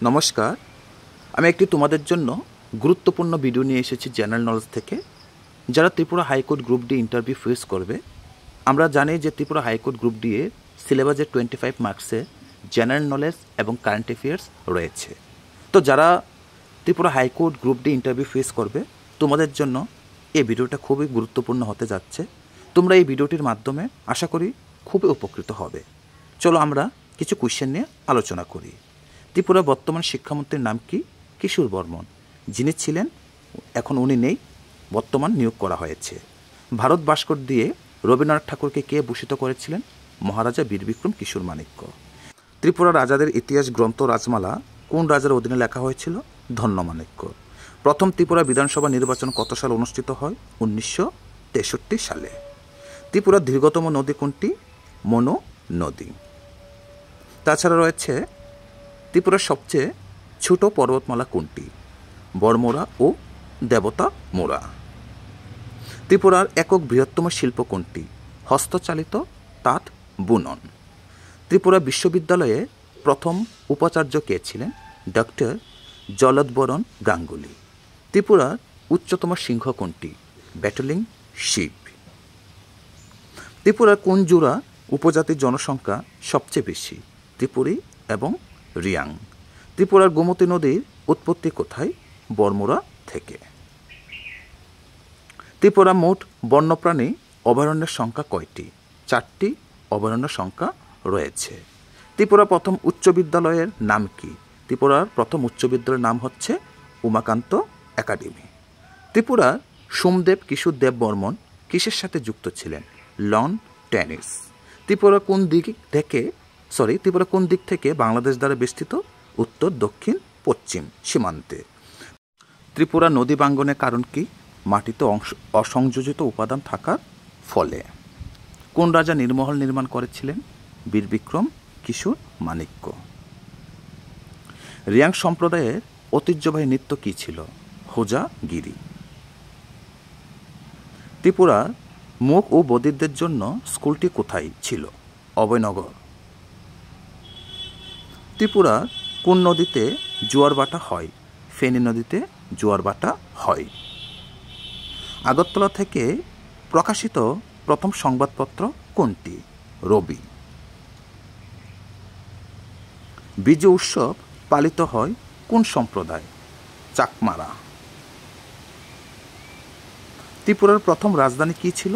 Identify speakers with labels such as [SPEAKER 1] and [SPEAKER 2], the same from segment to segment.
[SPEAKER 1] নমস্কার, আমি একটি তোমাদের জন্য গুরুত্বপূর্ণ ভিডিও নিয়ে এসেছি জেনারেল নলেজ থেকে। যারা Tripura high court group D interview face করবে, আমরা জানি যে ত্রিপুরা হাইকোর্ট গ্রুপ ডি এর সিলেবাসে 25 মার্কসে জেনারেল নলেজ এবং কারেন্ট অ্যাফেয়ার্স রয়েছে। তো যারা Tripura high court group D interview face করবে, তোমাদের জন্য এই ভিডিওটা খুবই গুরুত্বপূর্ণ হতে যাচ্ছে। তোমরা এই ভিডিওটির মাধ্যমে আশা করি খুবই উপকৃত হবে। চলো আমরা কিছু কোয়েশ্চেন নিয়ে আলোচনা করি। ত্রিপুরা বর্তমান শিক্ষামন্ত্রীর নাম কি? কিশোর বর্মন। যিনি ছিলেন, এখন উনি নেই, বর্তমান নিয়োগ করা হয়েছে। ভারত ভাস্কর দিয়ে রবীন্দ্রনাথ ঠাকুরকে কে ভূষিত করেছিলেন? মহারাজা বীরবিক্রম কিশোর মাণিক্য। ত্রিপুরা রাজাদের ইতিহাস গ্রন্থ রাজমালা কোন রাজার অধীনে লেখা হয়েছিল? ধন্যমাণিক্য। প্রথম ত্রিপুরা বিধানসভা নির্বাচন কত সালে অনুষ্ঠিত হয়? 1963 সালে। ত্রিপুরার দীর্ঘতম নদী কোনটি? মনু নদী। তাছাড়া রয়েছে ত্রিপুরার সবচেয়ে ছোট পর্বতমালা কোনটি? বড়মোড়া ও দেবতা মোড়া। ত্রিপুরার একক বৃহত্তম শিল্প কোনটি? হস্তচালিত তাঁত বুনন। ত্রিপুরা বিশ্ববিদ্যালয়ে প্রথম উপাচার্য কে ছিলেন? ডক্টর জলদবরণ গাঙ্গুলি। ত্রিপুরার উচ্চতম সিংহ কোনটি? ব্যাটলিং শিপ। ত্রিপুরার কোন জোড়া উপজাতির জনসংখ্যা সবচেয়ে বেশি? ত্রিপুরী এবং রিয়াং। ত্রিপুরার গোমতী নদীর উৎপত্তি কোথায়? বড়মোড়া থেকে। ত্রিপুরা মোট বন্যপ্রাণী অভয়ারণ্যের সংখ্যা কয়টি? 4টি অভয়ারণ্য সংখ্যা রয়েছে। ত্রিপুরা প্রথম উচ্চ বিদ্যালয়ের নাম কি? ত্রিপুরার প্রথম উচ্চ বিদ্যালয়ের নাম হচ্ছে উমাকান্ত একাডেমি। ত্রিপুরার সোমদেব কিশোর দেব বর্মন কিসের সাথে যুক্ত ছিলেন? Loan tennis. ত্রিপুরা কোন দিক থেকে বাংলাদেশ দ্বারা বেষ্টিত? উত্তর, দক্ষিণ, পশ্চিম সীমান্তে। ত্রিপুরা নদী ভাঙ্গনের কারণ কি? মাটিতে অসংযোজিত উপাদান থাকার ফলে। কোন রাজা নীরমহল নির্মাণ করেছিলেন? বীরবিক্রম কিশোর মাণিক্য। রিয়াং সম্প্রদায়ের ঐতিহ্যবাহী নৃত্য কী ছিল? হোজাগিরি। ত্রিপুরার মুখ ও বধিরদের জন্য স্কুলটি কোথায় ছিল? অভয়নগর। ত্রিপুরার কোন নদীতে জোয়ারভাটা হয়? ফেনী নদীতে জোয়ারভাটা হয়। আগরতলা থেকে প্রকাশিত প্রথম সংবাদপত্র কোনটি? রবি। বিজু উৎসব পালিত হয় কোন সম্প্রদায়? চাকমারা। ত্রিপুরার প্রথম রাজধানী কি ছিল?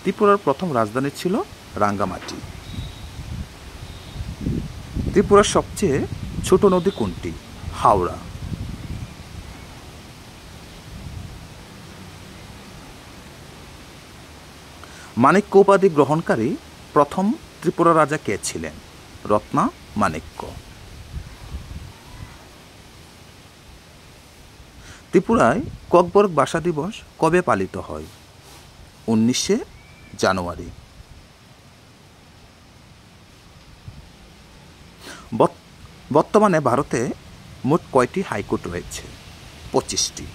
[SPEAKER 1] ত্রিপুরার প্রথম রাজধানী ছিল রাঙ্গামাটি। ত্রিপুরার সবচেয়ে ছোট নদী কোনটি? হাওড়া। মাণিক্য উপাধি গ্রহণকারী প্রথম ত্রিপুরা রাজা কে ছিলেন? রত্না মাণিক্য। ত্রিপুরায় ককবরক ভাষা দিবস কবে পালিত হয়? 19 জানুয়ারি। বর্তমানে ভারতে মোট কয়টি হাইকোর্ট রয়েছে? 25টি।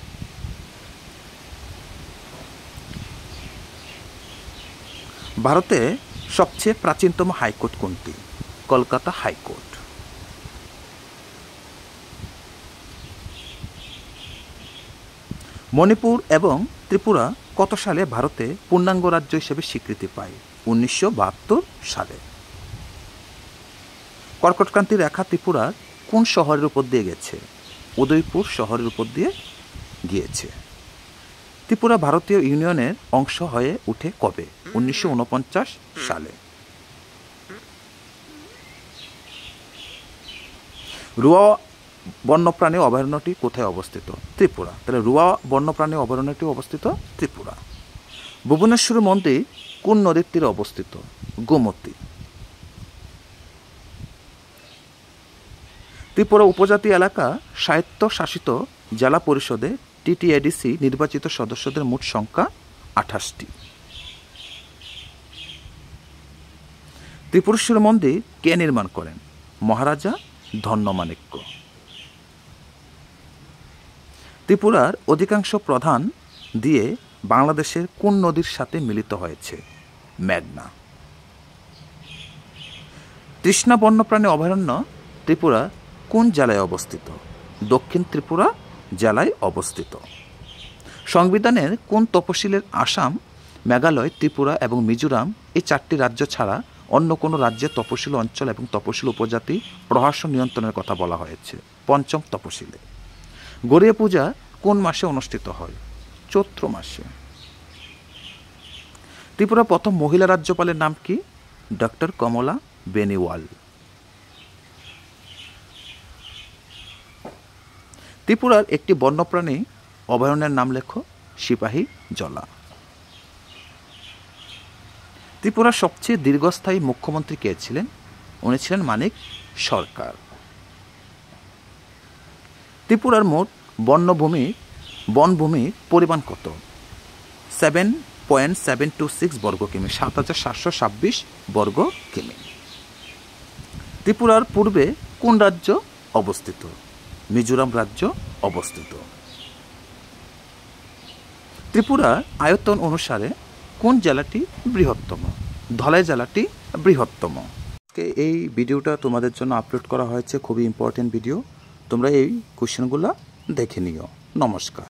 [SPEAKER 1] ভারতে সবচেয়ে প্রাচীনতম হাইকোর্ট কোনটি? কলকাতা হাইকোর্ট। মণিপুর এবং ত্রিপুরা কত সালে ভারতে পূর্ণাঙ্গ রাজ্য হিসেবে স্বীকৃতি পায়? 1972 সালে। কর্কটক্রান্তি রেখা ত্রিপুরার কোন শহরের উপর দিয়ে গেছে? উদয়পুর শহরের উপর দিয়ে গিয়েছে। ত্রিপুরা ভারতীয় ইউনিয়নের অংশ হয়ে ওঠে কবে? 1949 সালে। রুয়া বন্যপ্রাণী অভয়ারণ্যটি কোথায় অবস্থিত? ত্রিপুরা। তাহলে রুয়া বন্যপ্রাণী অভয়ারণ্যটি অবস্থিত ত্রিপুরা। ভুবনেশ্বর মন্দির কোন নদীর তীরে অবস্থিত? গোমতী। ত্রিপুরা উপজাতি এলাকা স্বায়ত্তশাসিত জেলা পরিষদে টিটিএডিসি নির্বাচিত সদস্যদের মোট সংখ্যা 28টি। ত্রিপুরেশ্বর মন্দির কে নির্মাণ করেন? মহারাজা ধন্যমাণিক্য। ত্রিপুরার অধিকাংশ প্রধান দিয়ে বাংলাদেশের কোন নদীর সাথে মিলিত হয়েছে? মেঘনা। তৃষ্ণা বন্যপ্রাণী অভয়ারণ্য ত্রিপুরা কোন জেলায় অবস্থিত? দক্ষিণ ত্রিপুরা জেলায় অবস্থিত। সংবিধানের কোন তফসিলের আসাম, মেঘালয়, ত্রিপুরা এবং মিজোরাম এই 4টি রাজ্য ছাড়া অন্য কোনো রাজ্যে তফসিল অঞ্চল এবং তফসিল উপজাতি প্রশাসন নিয়ন্ত্রণের কথা বলা হয়েছে? 5ম তফসিলে। গড়িয়া পূজা কোন মাসে অনুষ্ঠিত হয়? চৈত্র মাসে। ত্রিপুরা প্রথম মহিলা রাজ্যপালের নাম কি? ডক্টর কমলা বেনিওয়াল। ত্রিপুরার একটি বন্যপ্রাণী অভয়ারণ্যের নাম লেখো। সিপাহী জলা। ত্রিপুরার সবচেয়ে দীর্ঘস্থায়ী মুখ্যমন্ত্রী কে ছিলেন? উনি ছিলেন মানিক সরকার। ত্রিপুরার মোট বনভূমির পরিমাণ কত? 7.726 বর্গ কিমি, 7,726 বর্গ কিমি। ত্রিপুরার পূর্বে কোন রাজ্য অবস্থিত? মিজোরাম রাজ্য অবস্থিত। ত্রিপুরার আয়তন অনুসারে কোন জেলাটি বৃহত্তম? ধলাই জেলাটি বৃহত্তম। এই ভিডিওটা তোমাদের জন্য আপলোড করা হয়েছে, খুবই ইম্পর্টেন্ট ভিডিও। তোমরা এই কোশ্চেনগুলো দেখে নিও। নমস্কার।